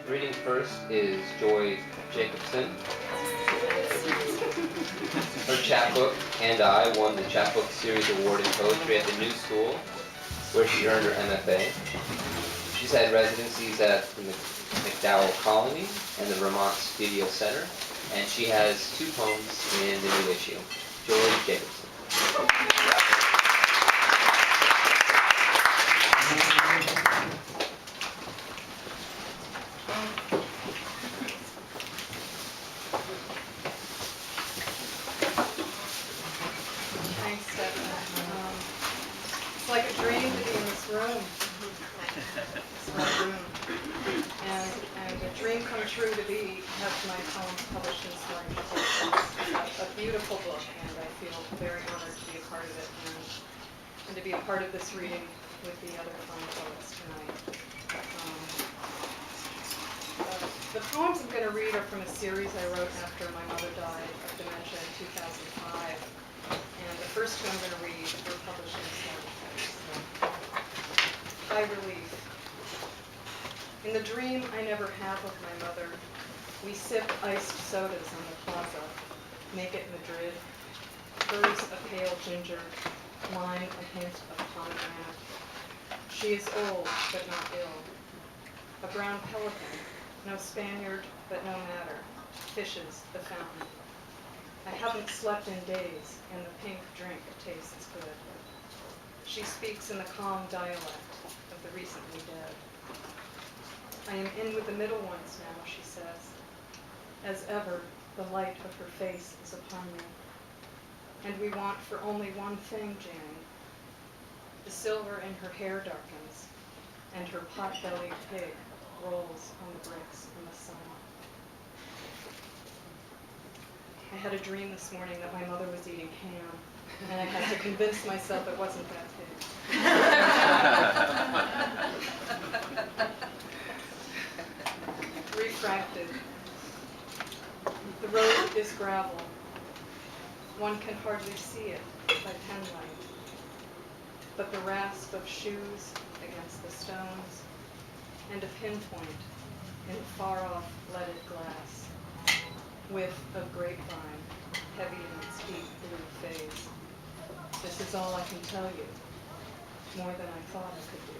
Reading first is Joy Jacobson. Her chapbook and I won the Chapbook Series Award in Poetry at the New School, where she earned her MFA. She's had residencies at the McDowell Colony and the Vermont Studio Center, and she has 2 poems in the new issue. Joy Jacobson. Thanks, Stephanie. It's like a dream to be in this room. It's my room. And a dream come true to have my poems published in Smartish. A beautiful book, and I feel very honored to be a part of it and to be a part of this reading with the other fine poets tonight. The poems I'm going to read are from a series I wrote after my mother died of dementia in 2005. And the first 2 I'm going to read were published in SmartishPace. By relief. In the dream I never have of my mother, we sip iced sodas on the plaza, make it Madrid, hers a pale ginger, mine a hint of pomegranate. She is old, but not ill. A brown pelican, no Spaniard, but no matter, fishes the fountain. I haven't slept in days, and the pink drink tastes good. She speaks in the calm dialect of the recently dead. I am in with the middle ones now, she says. As ever, the light of her face is upon me. And we want for only one thing, Jane. The silver in her hair darkens, and her pot-bellied pig rolls on the bricks in the sun. I had a dream this morning that my mother was eating ham, and I had to convince myself it wasn't that pig. Refracted. The road is gravel. One can hardly see it by penlight, but the rasp of shoes against the stones, and a pinpoint in far-off leaded glass, whiff of grapevine, heavy in its deep blue phase. This is all I can tell you, more than I thought I could do.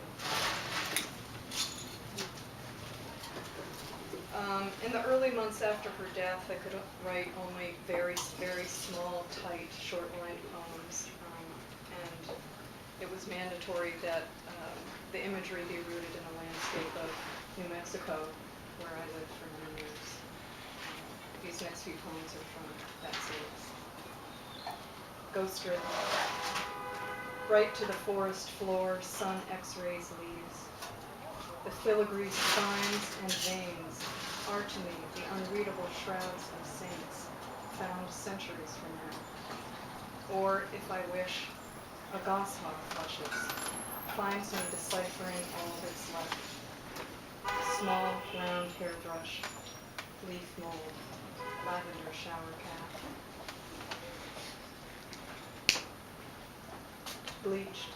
In the early months after her death, I could write only very, very small, tight, short-lined poems, and it was mandatory that the imagery be rooted in a landscape of New Mexico, where I lived for many years. These next few poems are from that series. Ghost River. Right to the forest floor, sun x-rays leaves. The filigree spines and veins are to me the unreadable shrouds of saints found centuries from now. Or, if I wish, a goshawk flushes, finds me deciphering all that's left. Small, round hairbrush, leaf mold, lavender shower cap. Bleached.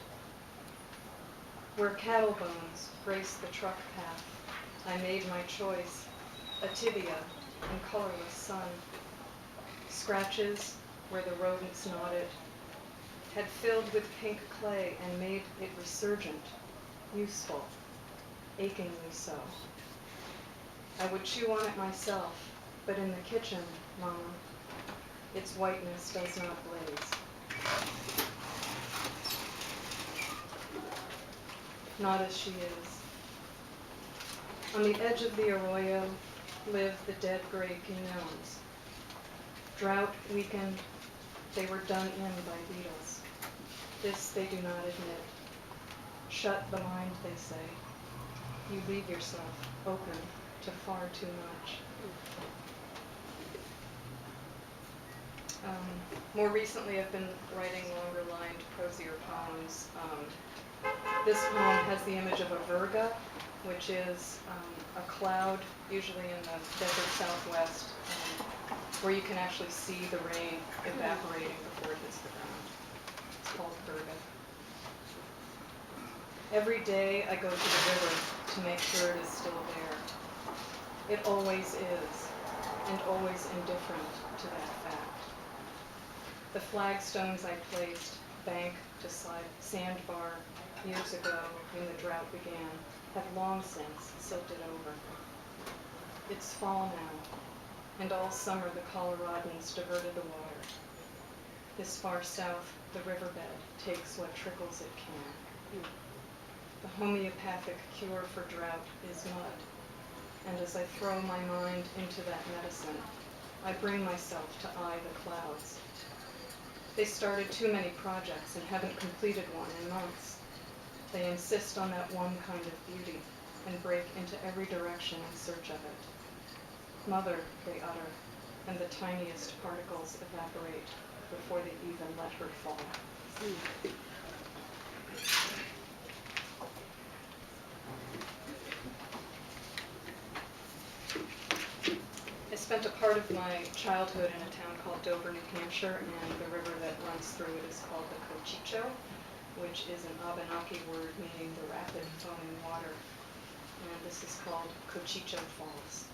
Where cattle bones grace the truck path, I made my choice, a tibia in colorless sun. Scratches where the rodents nodded, had filled with pink clay and made it resurgent, useful, achingly so. I would chew on it myself, but in the kitchen, Mama, its whiteness does not blaze. Not as she is. On the edge of the arroyo live the dead gray piñons. Drought weakened, they were done in by beetles. This they do not admit. Shut the mind, they say. You leave yourself open to far too much. More recently, I've been writing longer-lined, prosier poems. This poem has the image of a virga, which is a cloud, usually in the desert southwest, where you can actually see the rain evaporating before it hits the ground. It's called virga. Every day I go to the river to make sure it is still there. It always is, and always indifferent to that fact. The flagstones I placed, bank to sandbar, years ago when the drought began, have long since silted over. It's fall now, and all summer the Coloradans diverted the water. This far south, the riverbed takes what trickles it can. The homeopathic cure for drought is mud, and as I throw my mind into that medicine, I bring myself to eye the clouds. They started too many projects and haven't completed one in months. They insist on that one kind of beauty and break into every direction in search of it. Mother, they utter, and the tiniest particles evaporate before they even let her fall. I spent a part of my childhood in a town called Dover, New Hampshire, and the river that runs through it is called the Cochicho, which is an Abenaki word meaning the rapid foaming water. And this is called Cochicho Falls.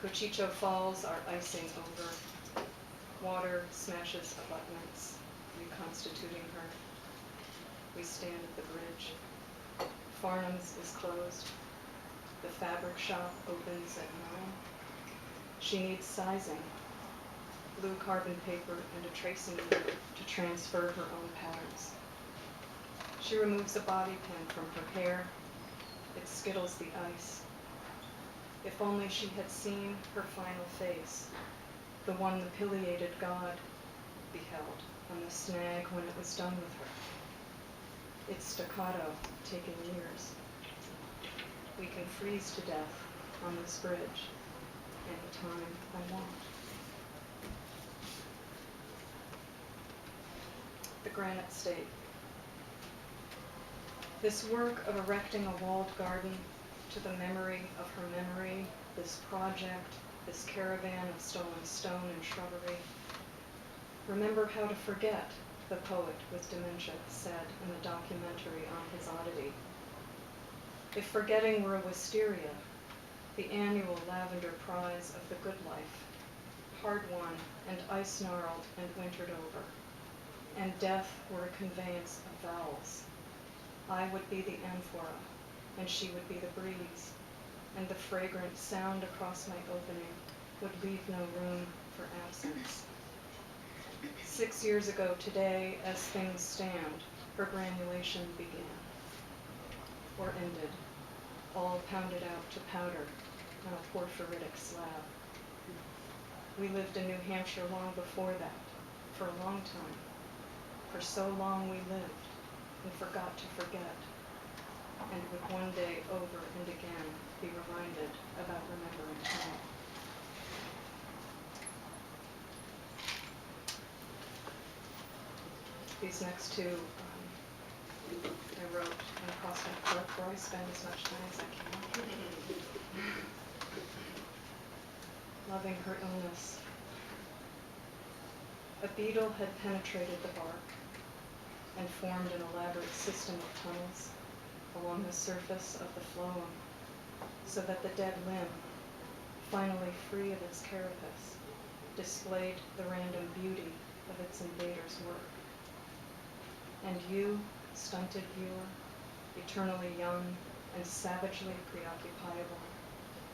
Cochicho Falls are icing over. Water smashes abutments, reconstituting her. We stand at the bridge. Farnham's is closed. The fabric shop opens at 9. She needs sizing, blue carbon paper and a tracing needle to transfer her own patterns. She removes a bobby pin from her hair. It skittles the ice. If only she had seen her final face, the one the pileated god beheld on the snag when it was done with her. Its staccato taken years. We can freeze to death on this bridge anytime I want. The Granite State. This work of erecting a walled garden to the memory of her memory, this project, this caravan of stolen stone and shrubbery. Remember how to forget, the poet with dementia said in the documentary on his oddity. If forgetting were a wisteria, the annual lavender prize of the good life, hard-won and ice-gnarled and wintered over, and death were a conveyance of vowels, I would be the amphora, and she would be the breeze, and the fragrant sound across my opening would leave no room for absence. 6 years ago today, as things stand, her granulation began, or ended, all pounded out to powder on a porphyritic slab. We lived in New Hampshire long before that, for a long time. For so long we lived and forgot to forget, and would one day over and again be reminded about remembering home. These next two I wrote in Prospect Park, where I spend as much time as I can. Loving her illness. A beetle had penetrated the bark and formed an elaborate system of tunnels along the surface of the phloem, so that the dead limb, finally free of its carapace, displayed the random beauty of its invader's work. And you, stunted viewer, eternally young and savagely preoccupiable,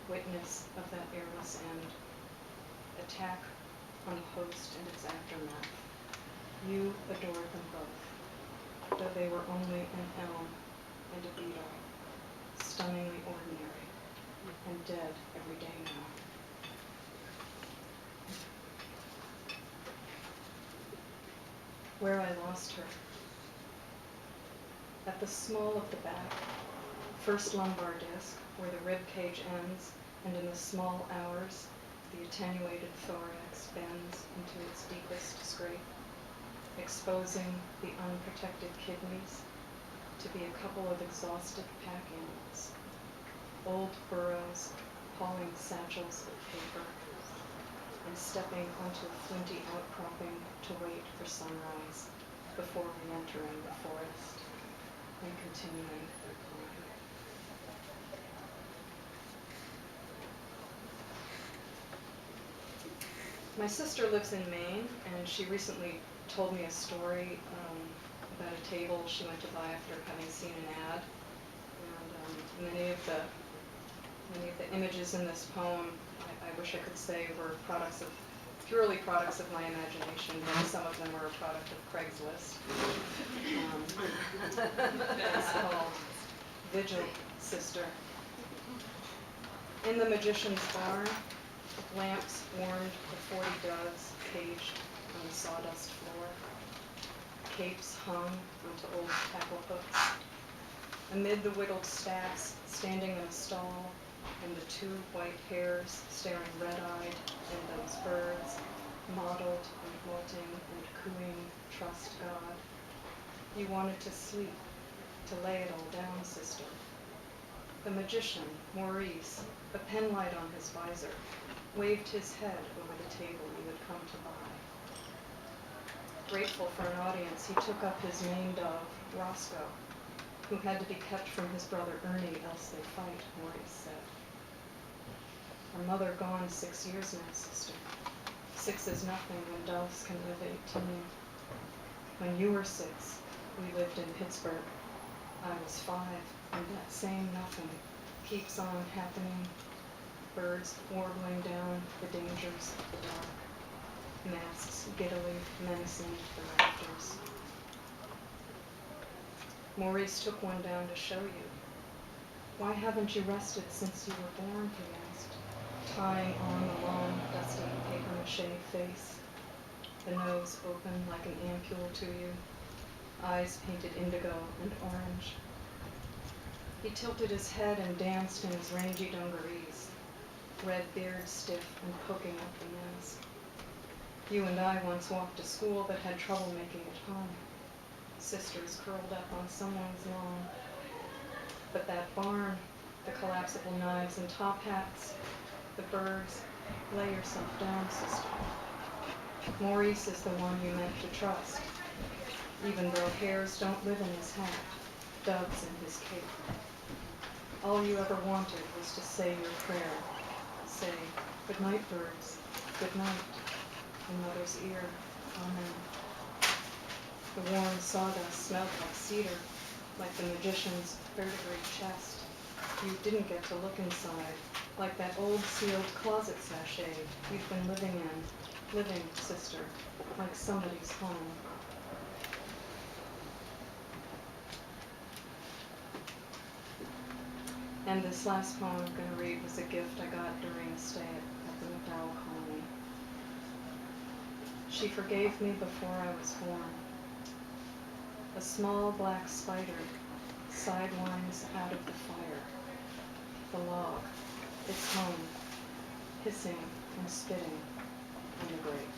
witness of that airless end, attack on the host and its aftermath. You adored them both, though they were only an elm and a beetle, stunningly ordinary, and dead every day now. Where I lost her. At the small of the back, first lumbar disc, where the rib cage ends, and in the small hours, the attenuated thorax bends into its deepest scrape, exposing the unprotected kidneys to be a couple of exhausted pack animals, old burros hauling satchels of paper, and stepping onto a flinty outcropping to wait for sunrise before re-entering the forest and continuing their climb. My sister lives in Maine, and she recently told me a story about a table she went to buy after having seen an ad. And many of the images in this poem, I wish I could say were purely products of my imagination, but some of them were a product of Craigslist. It's called Vigil, Sister. In the magician's barn, lamps warmed the 40 doves caged on the sawdust floor. Capes hung onto old tackle hooks. Amid the whittled stacks, standing in a stall, and the 2 white hares staring red-eyed in those birds, mottled and molting and cooing, trust God. You wanted to sleep, to lay it all down, sister. The magician, Maurice, a penlight on his visor, waved his head over the table you had come to buy. Grateful for an audience, he took up his Maine dove, Roscoe, who had to be kept from his brother Ernie, else they fight, Maurice said. Our mother gone 6 years now, sister. 6 is nothing when doves can live 18. When you were 6, we lived in Pittsburgh. I was 5, and that same nothing keeps on happening. Birds warbling down the dangers of the dark. Masks giddily menacing the rafters. Maurice took one down to show you. Why haven't you rested since you were born, he asked, tying on the long, dusty papier-mâché face, the nose open like an ampule to you, eyes painted indigo and orange. He tilted his head and danced in his rangy dungarees, red beard stiff and poking up the mask. You and I once walked to school but had trouble making it home. Sisters curled up on someone's lawn. But that barn, the collapsible knives and top hats, the birds, lay yourself down, sister. Maurice is the one you meant to trust, even though hares don't live in his hat, doves in his cape. All you ever wanted was to say your prayer, say, good night, birds, good night, in mother's ear, amen. The warm sawdust smelled like cedar, like the magician's vertebrate chest. You didn't get to look inside, like that old sealed closet sachet you've been living, sister, like somebody's home. And this last poem I'm going to read was a gift I got during a stay at the McDowell Colony. She forgave me before I was born. A small black spider sidewinds out of the fire. The log, its home, hissing and spitting on the grate.